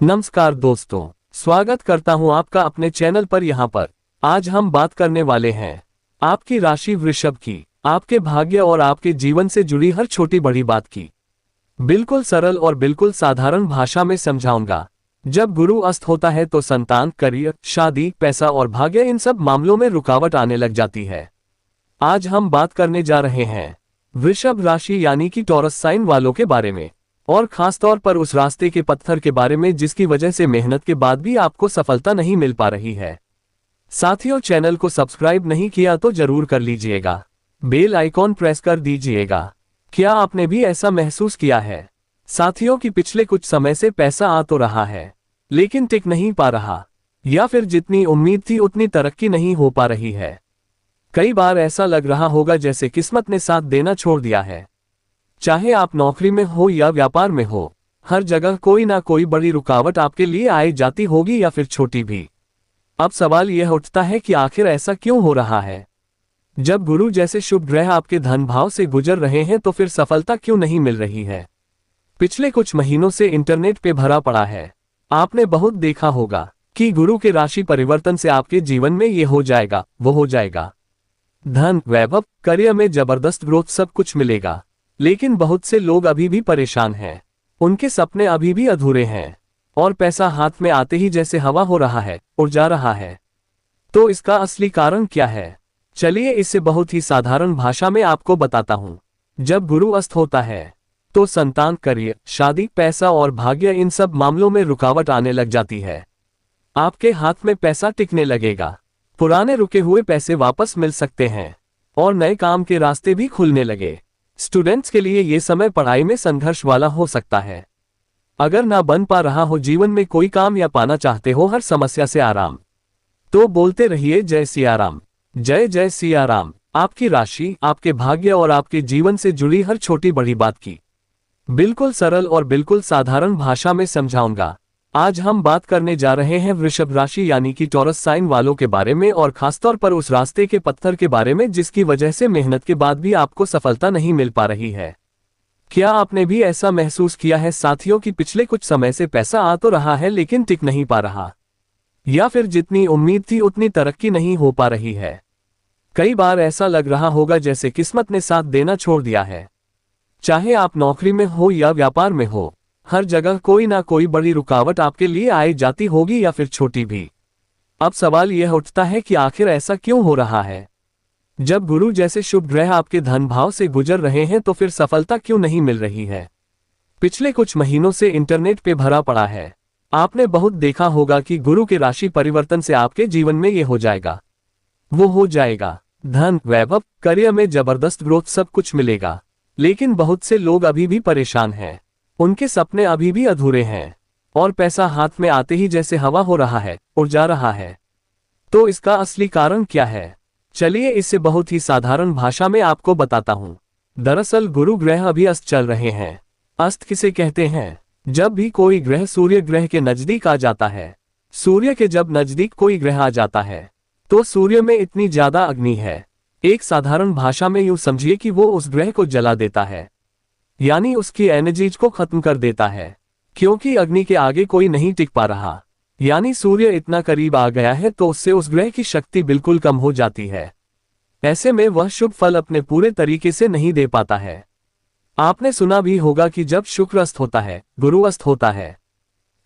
नमस्कार दोस्तों, स्वागत करता हूं आपका अपने चैनल पर। यहां पर आज हम बात करने वाले हैं आपकी राशि वृषभ की, आपके भाग्य और आपके जीवन से जुड़ी हर छोटी बड़ी बात की। बिल्कुल सरल और बिल्कुल साधारण भाषा में समझाऊंगा। जब गुरु अस्त होता है तो संतान, करियर, शादी, पैसा और भाग्य, इन सब मामलों में रुकावट आने लग जाती है। आज हम बात करने जा रहे हैं वृषभ राशि यानी कि टॉरस साइन वालों के बारे में, और खासतौर पर उस रास्ते के पत्थर के बारे में जिसकी वजह से मेहनत के बाद भी आपको सफलता नहीं मिल पा रही है। साथियों, चैनल को सब्सक्राइब नहीं किया तो जरूर कर लीजिएगा, बेल आइकॉन प्रेस कर दीजिएगा। क्या आपने भी ऐसा महसूस किया है साथियों कि पिछले कुछ समय से पैसा आ तो रहा है लेकिन टिक नहीं पा रहा, या फिर जितनी उम्मीद थी उतनी तरक्की नहीं हो पा रही है। कई बार ऐसा लग रहा होगा जैसे किस्मत ने साथ देना छोड़ दिया है। चाहे आप नौकरी में हो या व्यापार में हो, हर जगह कोई ना कोई बड़ी रुकावट आपके लिए आई जाती होगी, या फिर छोटी भी। अब सवाल यह उठता है कि आखिर ऐसा क्यों हो रहा है। जब गुरु जैसे शुभ ग्रह आपके धन भाव से गुजर रहे हैं तो फिर सफलता क्यों नहीं मिल रही है। पिछले कुछ महीनों से इंटरनेट पे भरा पड़ा है। आपने बहुत देखा होगा कि गुरु के राशि परिवर्तन से आपके जीवन में ये हो जाएगा, वो हो जाएगा। धन, वैभव, करियर में जबरदस्त ग्रोथ, सब कुछ मिलेगा। लेकिन बहुत से लोग अभी भी परेशान हैं, उनके सपने अभी भी अधूरे हैं, और पैसा हाथ में आते ही जैसे हवा हो रहा है, उड़ जा रहा है। तो इसका असली कारण क्या है, चलिए इसे बहुत ही साधारण भाषा में आपको बताता हूं। जब गुरु अस्त होता है तो संतान, करियर, शादी, पैसा और भाग्य, इन सब मामलों में रुकावट आने लग जाती है। आपके हाथ में पैसा टिकने लगेगा, पुराने रुके हुए पैसे वापस मिल सकते हैं, और नए काम के रास्ते भी खुलने लगे। स्टूडेंट्स के लिए ये समय पढ़ाई में संघर्ष वाला हो सकता है। अगर ना बन पा रहा हो जीवन में कोई काम, या पाना चाहते हो हर समस्या से आराम, तो बोलते रहिए जय सिया राम, जय जय सिया राम। आपकी राशि, आपके भाग्य और आपके जीवन से जुड़ी हर छोटी बड़ी बात की बिल्कुल सरल और बिल्कुल साधारण भाषा में समझाऊंगा। आज हम बात करने जा रहे हैं वृषभ राशि यानी कि टॉरस साइन वालों के बारे में, और खासतौर पर उस रास्ते के पत्थर के बारे में जिसकी वजह से मेहनत के बाद भी आपको सफलता नहीं मिल पा रही है। क्या आपने भी ऐसा महसूस किया है साथियों कि पिछले कुछ समय से पैसा आ तो रहा है लेकिन टिक नहीं पा रहा, या फिर जितनी उम्मीद थी उतनी तरक्की नहीं हो पा रही है। कई बार ऐसा लग रहा होगा जैसे किस्मत ने साथ देना छोड़ दिया है। चाहे आप नौकरी में हो या व्यापार में हो, हर जगह कोई ना कोई बड़ी रुकावट आपके लिए आई जाती होगी, या फिर छोटी भी। अब सवाल यह उठता है कि आखिर ऐसा क्यों हो रहा है। जब गुरु जैसे शुभ ग्रह आपके धन भाव से गुजर रहे हैं तो फिर सफलता क्यों नहीं मिल रही है। पिछले कुछ महीनों से इंटरनेट पे भरा पड़ा है। आपने बहुत देखा होगा कि गुरु के राशि परिवर्तन से आपके जीवन में ये हो जाएगा, वो हो जाएगा। धन, वैभव, करियर में जबरदस्त ग्रोथ, सब कुछ मिलेगा। लेकिन बहुत से लोग अभी भी परेशान हैं, उनके सपने अभी भी अधूरे हैं, और पैसा हाथ में आते ही जैसे हवा हो रहा है, उड़ जा रहा है। तो इसका असली कारण क्या है, चलिए इसे बहुत ही साधारण भाषा में आपको बताता हूं। दरअसल गुरु ग्रह अभी अस्त चल रहे हैं। अस्त किसे कहते हैं? जब भी कोई ग्रह सूर्य ग्रह के नजदीक आ जाता है। सूर्य के जब नजदीक कोई ग्रह आ जाता है तो सूर्य में इतनी ज्यादा अग्नि है, एक साधारण भाषा में यूं समझिए कि वो उस ग्रह को जला देता है, यानी उसकी एनर्जीज को खत्म कर देता है। क्योंकि अग्नि के आगे कोई नहीं टिक पा रहा, यानी सूर्य इतना करीब आ गया है तो उससे उस ग्रह की शक्ति बिल्कुल कम हो जाती है। ऐसे में वह शुभ फल अपने पूरे तरीके से नहीं दे पाता है। आपने सुना भी होगा कि जब शुक्र अस्त होता है, गुरु अस्त होता है,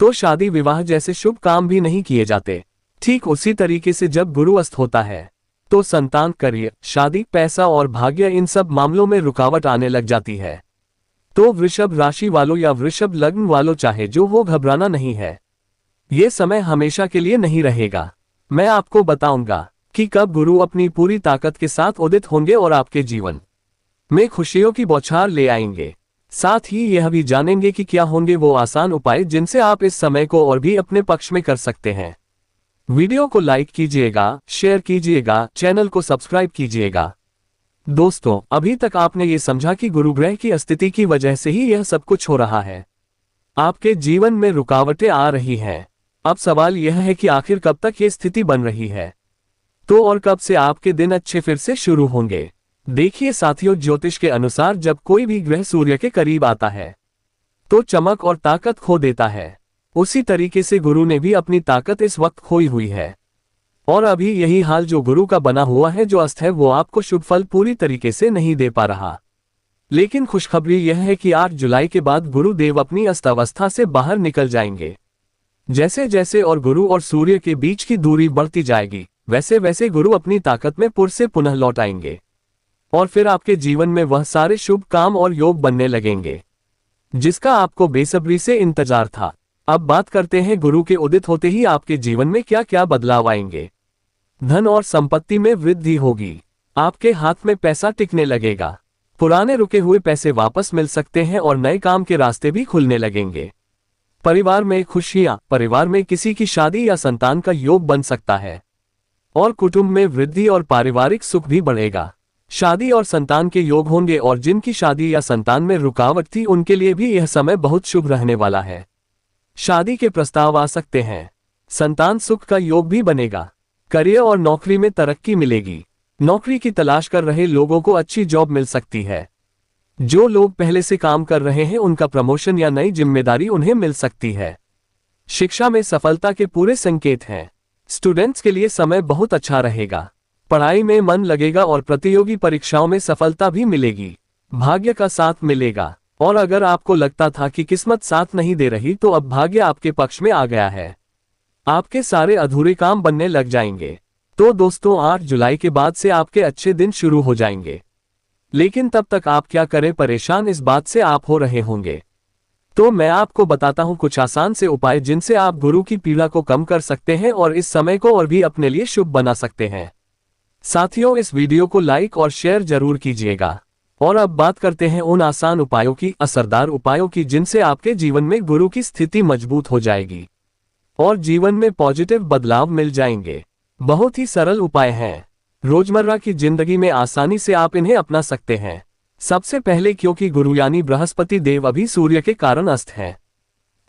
तो शादी विवाह जैसे शुभ काम भी नहीं किए जाते। ठीक उसी तरीके से जब गुरु अस्त होता है तो संतान, करियर, शादी, पैसा और भाग्य, इन सब मामलों में रुकावट आने लग जाती है। तो वृषभ राशि वालों या वृषभ लग्न वालों, चाहे जो हो, घबराना नहीं है। ये समय हमेशा के लिए नहीं रहेगा। मैं आपको बताऊंगा कि कब गुरु अपनी पूरी ताकत के साथ उदित होंगे और आपके जीवन में खुशियों की बौछार ले आएंगे। साथ ही यह भी जानेंगे कि क्या होंगे वो आसान उपाय जिनसे आप इस समय को और भी अपने पक्ष में कर सकते हैं। वीडियो को लाइक कीजिएगा, शेयर कीजिएगा, चैनल को सब्सक्राइब कीजिएगा। दोस्तों, अभी तक आपने ये समझा कि गुरु ग्रह की स्थिति की वजह से ही यह सब कुछ हो रहा है। आपके जीवन में रुकावटें आ रही हैं। अब सवाल यह है कि आखिर कब तक ये स्थिति बन रही है, तो और कब से आपके दिन अच्छे फिर से शुरू होंगे। देखिए साथियों, ज्योतिष के अनुसार जब कोई भी ग्रह सूर्य के करीब आता है तो चमक और ताकत खो देता है। उसी तरीके से गुरु ने भी अपनी ताकत इस वक्त खोई हुई है, और अभी यही हाल जो गुरु का बना हुआ है जो अस्त है वो आपको शुभ फल पूरी तरीके से नहीं दे पा रहा। लेकिन खुशखबरी यह है कि 8 जुलाई के बाद गुरुदेव अपनी अस्त अवस्था से बाहर निकल जाएंगे। जैसे जैसे और गुरु और सूर्य के बीच की दूरी बढ़ती जाएगी, वैसे वैसे गुरु अपनी ताकत में पुर से पुनः लौट आएंगे, और फिर आपके जीवन में वह सारे शुभ काम और योग बनने लगेंगे जिसका आपको बेसब्री से इंतजार था। अब बात करते हैं गुरु के उदित होते ही आपके जीवन में क्या क्या बदलाव आएंगे। धन और संपत्ति में वृद्धि होगी, आपके हाथ में पैसा टिकने लगेगा, पुराने रुके हुए पैसे वापस मिल सकते हैं और नए काम के रास्ते भी खुलने लगेंगे। परिवार में खुशियां, परिवार में किसी की शादी या संतान का योग बन सकता है, और कुटुंब में वृद्धि और पारिवारिक सुख भी बढ़ेगा। शादी और संतान के योग होंगे, और जिनकी शादी या संतान में रुकावट थी उनके लिए भी यह समय बहुत शुभ रहने वाला है। शादी के प्रस्ताव आ सकते हैं, संतान सुख का योग भी बनेगा, करियर और नौकरी में तरक्की मिलेगी। नौकरी की तलाश कर रहे लोगों को अच्छी जॉब मिल सकती है। जो लोग पहले से काम कर रहे हैं उनका प्रमोशन या नई जिम्मेदारी उन्हें मिल सकती है। शिक्षा में सफलता के पूरे संकेत हैं। स्टूडेंट्स के लिए समय बहुत अच्छा रहेगा, पढ़ाई में मन लगेगा और प्रतियोगी परीक्षाओं में सफलता भी मिलेगी। भाग्य का साथ मिलेगा, और अगर आपको लगता था कि किस्मत साथ नहीं दे रही तो अब भाग्य आपके पक्ष में आ गया है। आपके सारे अधूरे काम बनने लग जाएंगे। तो दोस्तों 8 जुलाई के बाद से आपके अच्छे दिन शुरू हो जाएंगे, लेकिन तब तक आप क्या करें, परेशान इस बात से आप हो रहे होंगे। तो मैं आपको बताता हूं कुछ आसान से उपाय जिनसे आप गुरु की पीड़ा को कम कर सकते हैं और इस समय को और भी अपने लिए शुभ बना सकते हैं। साथियों, इस वीडियो को लाइक और शेयर जरूर कीजिएगा। और अब बात करते हैं उन आसान उपायों की, असरदार उपायों की, जिनसे आपके जीवन में गुरु की स्थिति मजबूत हो जाएगी और जीवन में पॉजिटिव बदलाव मिल जाएंगे। बहुत ही सरल उपाय हैं, रोजमर्रा की जिंदगी में आसानी से आप इन्हें अपना सकते हैं। सबसे पहले, क्योंकि गुरु यानी बृहस्पति देव अभी सूर्य के कारण अस्त हैं,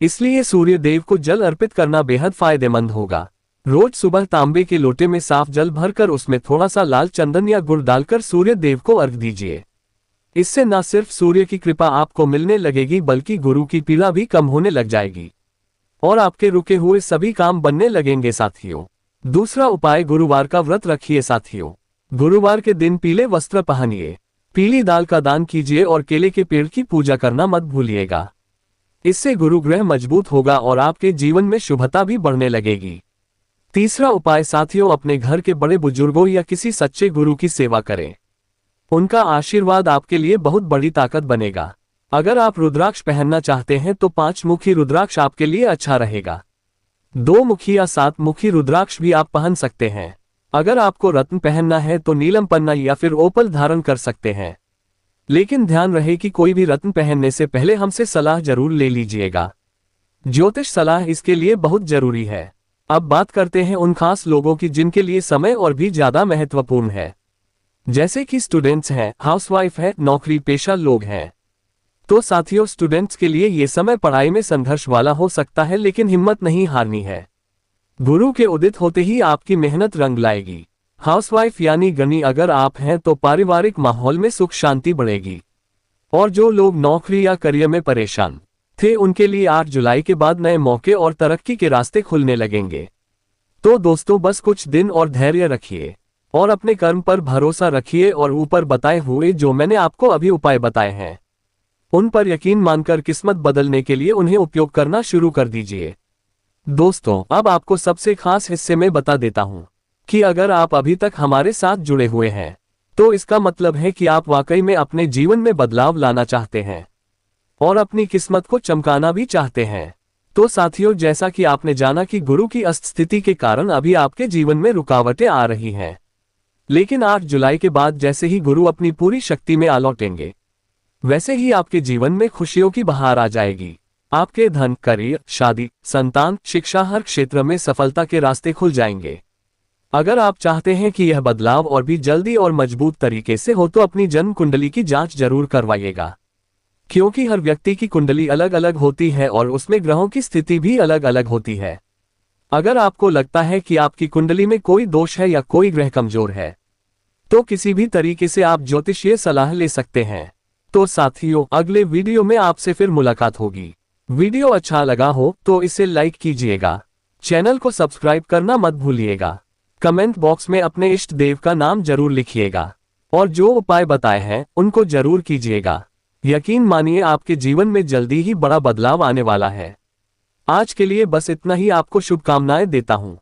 इसलिए सूर्य देव को जल अर्पित करना बेहद फायदेमंद होगा। रोज सुबह तांबे के लोटे में साफ जल भरकर उसमें थोड़ा सा लाल चंदन या गुड़ डालकर सूर्य देव को अर्घ दीजिए। इससे न सिर्फ सूर्य की कृपा आपको मिलने लगेगी बल्कि गुरु की पीड़ा भी कम होने लग जाएगी और आपके रुके हुए सभी काम बनने लगेंगे। साथियों, दूसरा उपाय, गुरुवार का व्रत रखिए। साथियों, गुरुवार के दिन पीले वस्त्र पहनिए, पीली दाल का दान कीजिए और केले के पेड़ की पूजा करना मत भूलिएगा। इससे गुरु ग्रह मजबूत होगा और आपके जीवन में शुभता भी बढ़ने लगेगी। तीसरा उपाय साथियों, अपने घर के बड़े बुजुर्गों या किसी सच्चे गुरु की सेवा करें। उनका आशीर्वाद आपके लिए बहुत बड़ी ताकत बनेगा। अगर आप रुद्राक्ष पहनना चाहते हैं तो 5 मुखी रुद्राक्ष आपके लिए अच्छा रहेगा। 2 मुखी या 7 मुखी रुद्राक्ष भी आप पहन सकते हैं। अगर आपको रत्न पहनना है तो नीलम पन्ना या फिर ओपल धारण कर सकते हैं, लेकिन ध्यान रहे कि कोई भी रत्न पहनने से पहले हमसे सलाह जरूर ले लीजिएगा। ज्योतिष सलाह इसके लिए बहुत जरूरी है। अब बात करते हैं उन खास लोगों की जिनके लिए समय और भी ज्यादा महत्वपूर्ण है, जैसे कि स्टूडेंट्स हैं, हाउसवाइफ है, नौकरी पेशा लोग हैं। तो साथियों, स्टूडेंट्स के लिए ये समय पढ़ाई में संघर्ष वाला हो सकता है, लेकिन हिम्मत नहीं हारनी है। गुरु के उदित होते ही आपकी मेहनत रंग लाएगी। हाउसवाइफ यानी गृहिणी अगर आप हैं तो पारिवारिक माहौल में सुख शांति बढ़ेगी। और जो लोग नौकरी या करियर में परेशान थे उनके लिए 8 जुलाई के बाद नए मौके और तरक्की के रास्ते खुलने लगेंगे। तो दोस्तों, बस कुछ दिन और धैर्य रखिए और अपने कर्म पर भरोसा रखिए और ऊपर बताए हुए जो मैंने आपको अभी उपाय बताए हैं उन पर यकीन मानकर किस्मत बदलने के लिए उन्हें उपयोग करना शुरू कर दीजिए। दोस्तों, अब आपको सबसे खास हिस्से में बता देता हूं कि अगर आप अभी तक हमारे साथ जुड़े हुए हैं तो इसका मतलब है कि आप वाकई में अपने जीवन में बदलाव लाना चाहते हैं और अपनी किस्मत को चमकाना भी चाहते हैं। तो साथियों, जैसा कि आपने जाना कि गुरु की अस्त स्थिति के कारण अभी आपके जीवन में रुकावटें आ रही हैं, लेकिन 8 जुलाई के बाद जैसे ही गुरु अपनी पूरी शक्ति में आ लौटेंगे वैसे ही आपके जीवन में खुशियों की बहार आ जाएगी। आपके धन, करियर, शादी, संतान, शिक्षा, हर क्षेत्र में सफलता के रास्ते खुल जाएंगे। अगर आप चाहते हैं कि यह बदलाव और भी जल्दी और मजबूत तरीके से हो तो अपनी जन्म कुंडली की जांच जरूर करवाइएगा, क्योंकि हर व्यक्ति की कुंडली अलग अलग होती है और उसमें ग्रहों की स्थिति भी अलग अलग होती है। अगर आपको लगता है कि आपकी कुंडली में कोई दोष है या कोई ग्रह कमजोर है तो किसी भी तरीके से आप ज्योतिषीय सलाह ले सकते हैं। तो साथियों, अगले वीडियो में आपसे फिर मुलाकात होगी। वीडियो अच्छा लगा हो तो इसे लाइक कीजिएगा। चैनल को सब्सक्राइब करना मत भूलिएगा। कमेंट बॉक्स में अपने इष्ट देव का नाम जरूर लिखिएगा और जो उपाय बताए हैं उनको जरूर कीजिएगा। यकीन मानिए आपके जीवन में जल्दी ही बड़ा बदलाव आने वाला है। आज के लिए बस इतना ही। आपको शुभकामनाएं देता हूं।